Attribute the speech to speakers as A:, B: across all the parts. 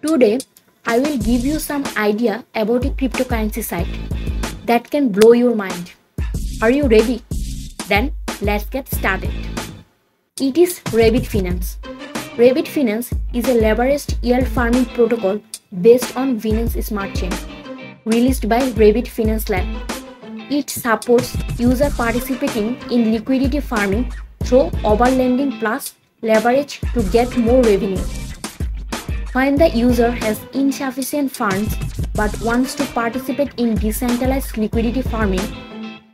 A: Today, I will give you some idea about a cryptocurrency site that can blow your mind. Are you ready? Then let's get started. It is Rabbit Finance. Rabbit Finance is a leveraged yield farming protocol based on Binance Smart Chain, released by Rabbit Finance Lab. It supports users participating in liquidity farming through overlending plus leverage to get more revenue. When the user has insufficient funds but wants to participate in decentralized liquidity farming,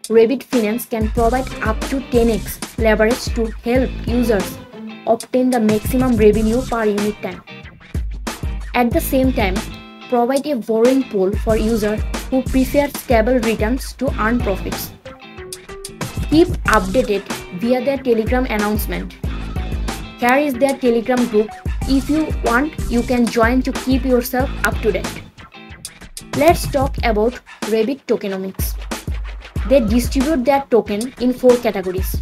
A: Rabbit Finance can provide up to 10x leverage to help users obtain the maximum revenue per unit time. At the same time, provide a borrowing pool for users who prefer stable returns to earn profits. Keep updated via their Telegram announcement. Here is their Telegram group. If you want, you can join to keep yourself up to date. Let's talk about Rabbit tokenomics. They distribute their token in 4 categories.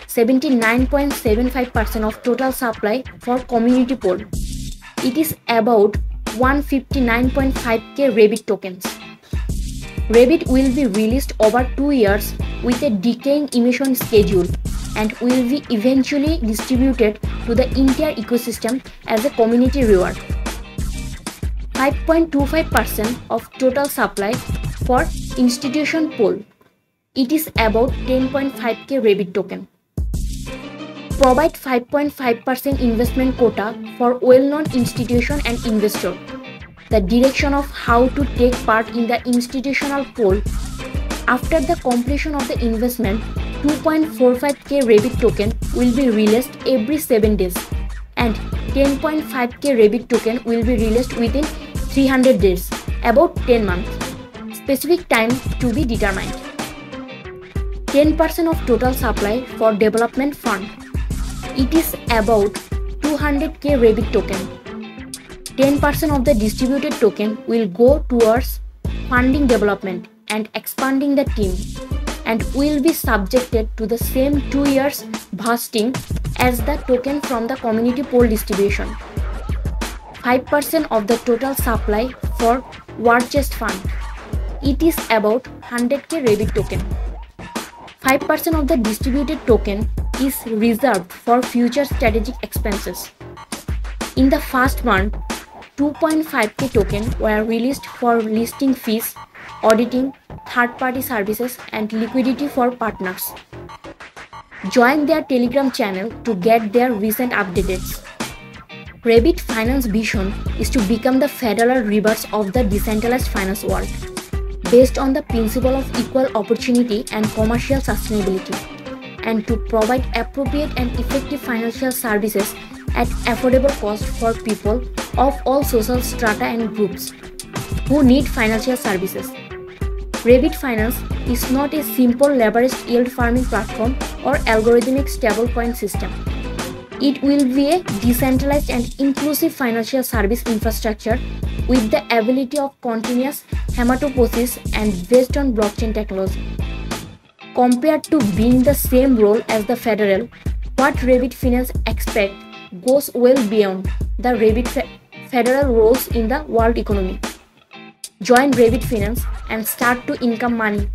A: 79.75% of total supply for community pool. It is about 159.5k Rabbit tokens. Rabbit will be released over 2 years with a decaying emission schedule and will be eventually distributed to the entire ecosystem as a community reward. 5.25% of total supply for institution pool. It is about 10.5k Rabbit token. Provide 5.5% investment quota for well-known institution and investor. The direction of how to take part in the institutional pool. After the completion of the investment, 2.45k Rabbit token will be released every 7 days and 10.5k Rabbit token will be released within 300 days, about 10 months. Specific time to be determined. 10% of total supply for development fund. It is about 200k Rabbit token. 10% of the distributed token will go towards funding development and expanding the team and will be subjected to the same 2 years vesting as the token from the community pool distribution. 5% of the total supply for war chest fund. It is about 100k Rabbit token. 5% of the distributed token is reserved for future strategic expenses. In the first month, 2.5k token were released for listing fees, auditing, third-party services, and liquidity for partners. Join their Telegram channel to get their recent updates. Rabbit Finance vision is to become the federal rebirth of the decentralized finance world, based on the principle of equal opportunity and commercial sustainability, and to provide appropriate and effective financial services at affordable cost for people of all social strata and groups who need financial services. Rabbit Finance is not a simple leveraged yield farming platform or algorithmic stablecoin system. It will be a decentralized and inclusive financial service infrastructure with the ability of continuous hematopoiesis and based on blockchain technology. Compared to being the same role as the federal, what Rabbit Finance expects goes well beyond the Rabbit federal roles in the world economy. Join Rabbit Finance and start to income money.